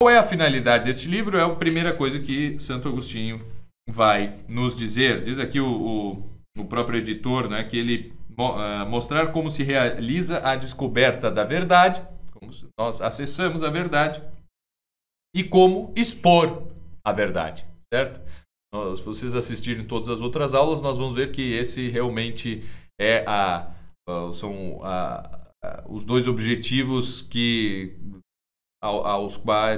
Qual é a finalidade deste livro? É a primeira coisa que Santo Agostinho vai nos dizer. Diz aqui o próprio editor, né, que ele mostrar como se realiza a descoberta da verdade, como nós acessamos a verdade, e como expor a verdade, certo? Se vocês assistirem todas as outras aulas, nós vamos ver que esse realmente é são os dois objetivos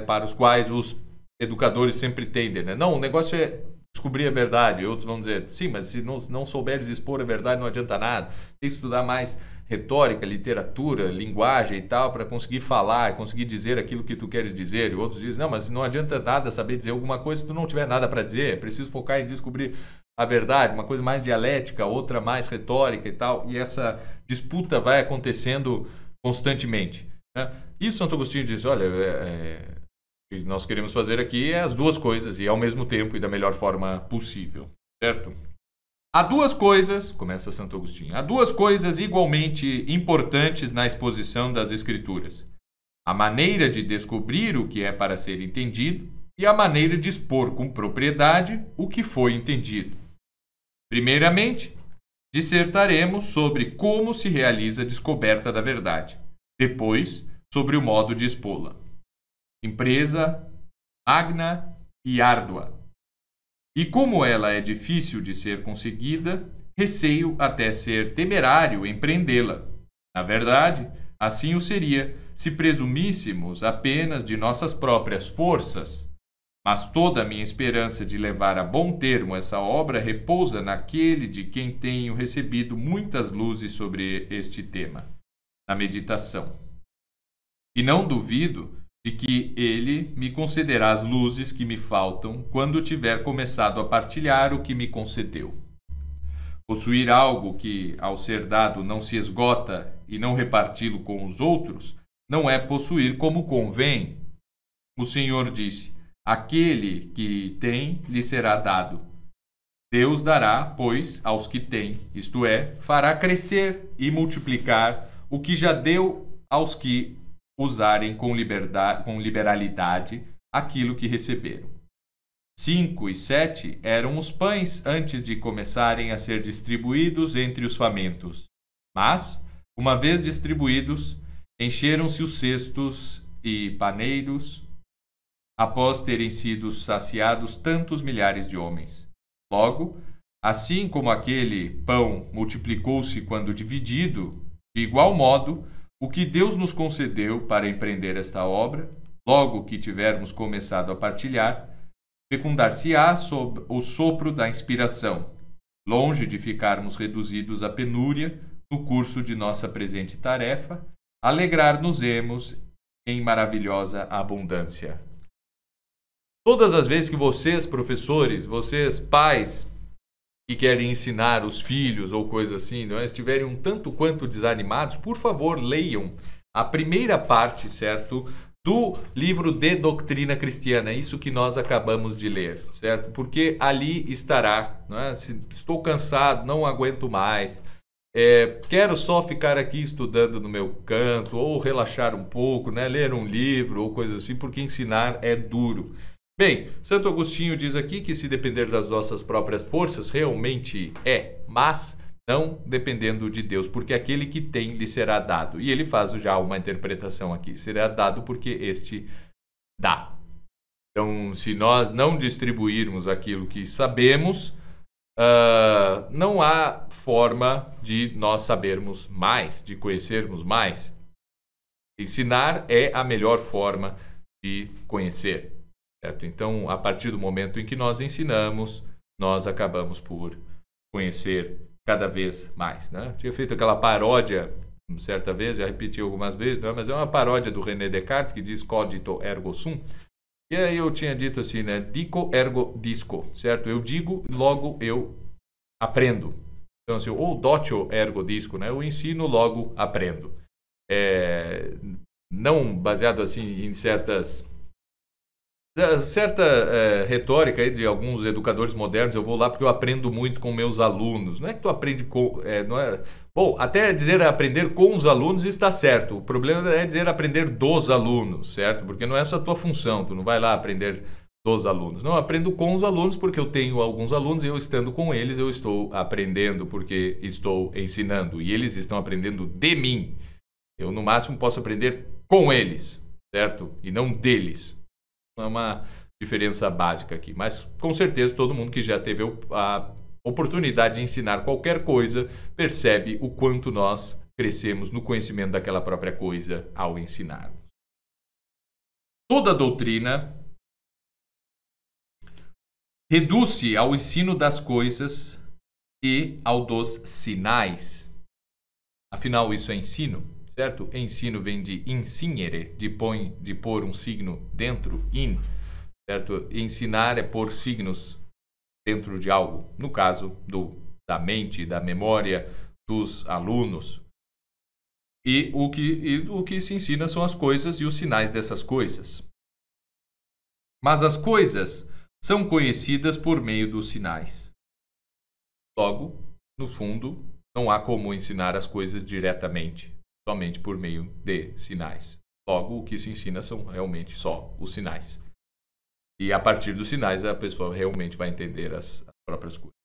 para os quais os educadores sempre tendem, né? Não, o negócio é descobrir a verdade. Outros vão dizer, sim, mas se não souberes expor a verdade, não adianta nada. Tem que estudar mais retórica, literatura, linguagem e tal, para conseguir falar, conseguir dizer aquilo que tu queres dizer. E outros dizem, não, mas não adianta nada saber dizer alguma coisa se tu não tiver nada para dizer. É preciso focar em descobrir a verdade, uma coisa mais dialética, outra mais retórica e tal. E essa disputa vai acontecendo constantemente, né? E o Santo Agostinho diz, olha, o que nós queremos fazer aqui é as duas coisas e ao mesmo tempo e da melhor forma possível, certo? Há duas coisas, começa Santo Agostinho, há duas coisas igualmente importantes na exposição das Escrituras. A maneira de descobrir o que é para ser entendido e a maneira de expor com propriedade o que foi entendido. Primeiramente, dissertaremos sobre como se realiza a descoberta da verdade. Depois, sobre o modo de expô-la. Empresa magna e árdua. E como ela é difícil de ser conseguida, receio até ser temerário empreendê-la. Na verdade, assim o seria se presumíssemos apenas de nossas próprias forças. Mas toda a minha esperança de levar a bom termo essa obra repousa naquele de quem tenho recebido muitas luzes sobre este tema, na meditação. E não duvido de que ele me concederá as luzes que me faltam quando tiver começado a partilhar o que me concedeu. Possuir algo que, ao ser dado, não se esgota e não reparti-lo com os outros, não é possuir como convém. O Senhor disse, aquele que tem, lhe será dado. Deus dará, pois, aos que têm, isto é, fará crescer e multiplicar o que já deu aos que usarem com liberalidade aquilo que receberam. 5 e 7 eram os pães antes de começarem a ser distribuídos entre os famintos. Mas, uma vez distribuídos, encheram-se os cestos e paneiros, após terem sido saciados tantos milhares de homens. Logo, assim como aquele pão multiplicou-se quando dividido, de igual modo, o que Deus nos concedeu para empreender esta obra, logo que tivermos começado a partilhar, fecundar-se-á sob o sopro da inspiração, longe de ficarmos reduzidos à penúria no curso de nossa presente tarefa, alegrar-nos-emos em maravilhosa abundância. Todas as vezes que vocês, professores, vocês, pais, que querem ensinar os filhos ou coisa assim, não é? Estiverem um tanto quanto desanimados, por favor, leiam a primeira parte, certo? Do livro de Doutrina Cristiana, isso que nós acabamos de ler, certo? Porque ali estará, não é? Estou cansado, não aguento mais, quero só ficar aqui estudando no meu canto, ou relaxar um pouco, né? Ler um livro ou coisa assim, porque ensinar é duro. Bem, Santo Agostinho diz aqui que se depender das nossas próprias forças, realmente mas não dependendo de Deus, porque aquele que tem lhe será dado. E ele faz já uma interpretação aqui, será dado porque este dá. Então, se nós não distribuirmos aquilo que sabemos, não há forma de nós sabermos mais, de conhecermos mais. Ensinar é a melhor forma de conhecer. Certo? Então, a partir do momento em que nós ensinamos, nós acabamos por conhecer cada vez mais, né? Tinha feito aquela paródia, certa vez, já repeti algumas vezes, né? Mas é uma paródia do René Descartes, que diz cogito ergo sum. E aí eu tinha dito assim, né? Dico ergo disco, certo? Eu digo, logo eu aprendo. Então, assim, ou doctio ergo disco, né? Eu ensino, logo aprendo. Não baseado assim em certas certa retórica aí de alguns educadores modernos, eu vou lá porque eu aprendo muito com meus alunos. Não é que tu aprende com... não é... Bom, até dizer aprender com os alunos está certo. O problema é dizer aprender dos alunos, certo? Porque não é essa a tua função, tu não vai lá aprender dos alunos. Não, eu aprendo com os alunos porque eu tenho alguns alunos e eu estando com eles, eu estou aprendendo porque estou ensinando. E eles estão aprendendo de mim. Eu, no máximo, posso aprender com eles, certo? E não deles. É uma diferença básica aqui. Mas, com certeza, todo mundo que já teve a oportunidade de ensinar qualquer coisa percebe o quanto nós crescemos no conhecimento daquela própria coisa ao ensinar. Toda doutrina reduz-se ao ensino das coisas e ao dos sinais. Afinal, isso é ensino, certo? Ensino vem de insignere, de pôr um signo dentro, certo? Ensinar é pôr signos dentro de algo, no caso da mente, da memória dos alunos. E o que se ensina são as coisas e os sinais dessas coisas. Mas as coisas são conhecidas por meio dos sinais. Logo, no fundo, não há como ensinar as coisas diretamente, somente por meio de sinais. Logo, o que se ensina são realmente só os sinais. E a partir dos sinais, a pessoa realmente vai entender as próprias coisas.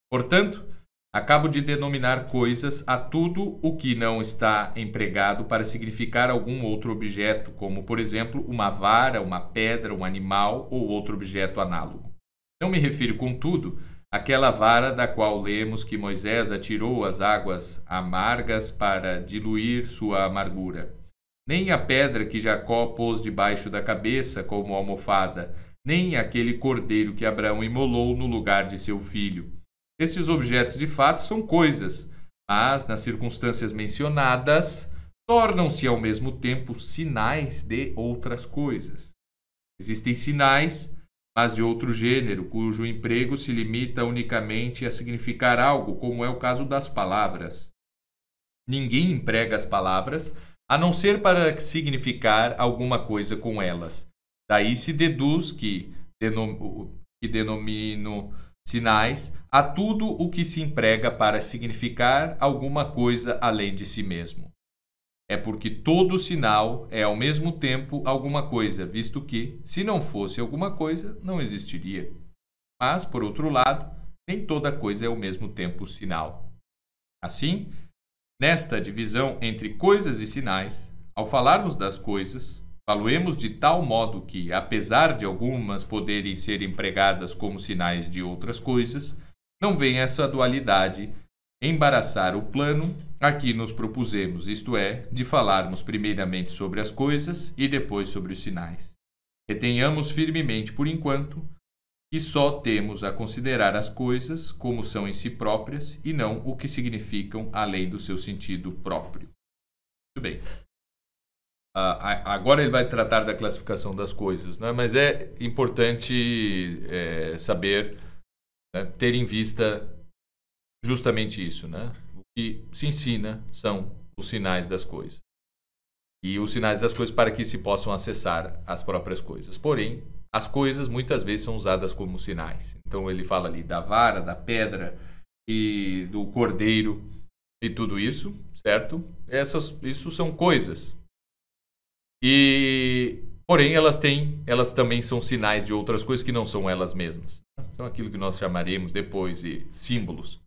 Portanto, acabo de denominar coisas a tudo o que não está empregado para significar algum outro objeto, como, por exemplo, uma vara, uma pedra, um animal ou outro objeto análogo. Não me refiro, contudo, àquela vara da qual lemos que Moisés atirou as águas amargas para diluir sua amargura, nem a pedra que Jacó pôs debaixo da cabeça como almofada, nem aquele cordeiro que Abraão imolou no lugar de seu filho. Estes objetos de fato são coisas, mas, nas circunstâncias mencionadas, tornam-se ao mesmo tempo sinais de outras coisas. Existem sinais, mas de outro gênero, cujo emprego se limita unicamente a significar algo, como é o caso das palavras. Ninguém emprega as palavras, a não ser para significar alguma coisa com elas. Daí se deduz que denomino sinais a tudo o que se emprega para significar alguma coisa além de si mesmo. É porque todo sinal é ao mesmo tempo alguma coisa, visto que, se não fosse alguma coisa, não existiria. Mas, por outro lado, nem toda coisa é ao mesmo tempo sinal. Assim, nesta divisão entre coisas e sinais, ao falarmos das coisas, faloemos de tal modo que, apesar de algumas poderem ser empregadas como sinais de outras coisas, não venha essa dualidade embaraçar o plano a que nos propusemos, isto é, de falarmos primeiramente sobre as coisas e depois sobre os sinais. Retenhamos firmemente, por enquanto, que só temos a considerar as coisas como são em si próprias e não o que significam além do seu sentido próprio. Muito bem. Agora ele vai tratar da classificação das coisas, né? Mas é importante saber, né, ter em vista justamente isso, né? O que se ensina são os sinais das coisas. E os sinais das coisas para que se possam acessar as próprias coisas. Porém, as coisas muitas vezes são usadas como sinais. Então ele fala ali da vara, da pedra e do cordeiro e tudo isso, certo? Isso são coisas. Porém, elas também são sinais de outras coisas que não são elas mesmas. Então aquilo que nós chamaremos depois de símbolos.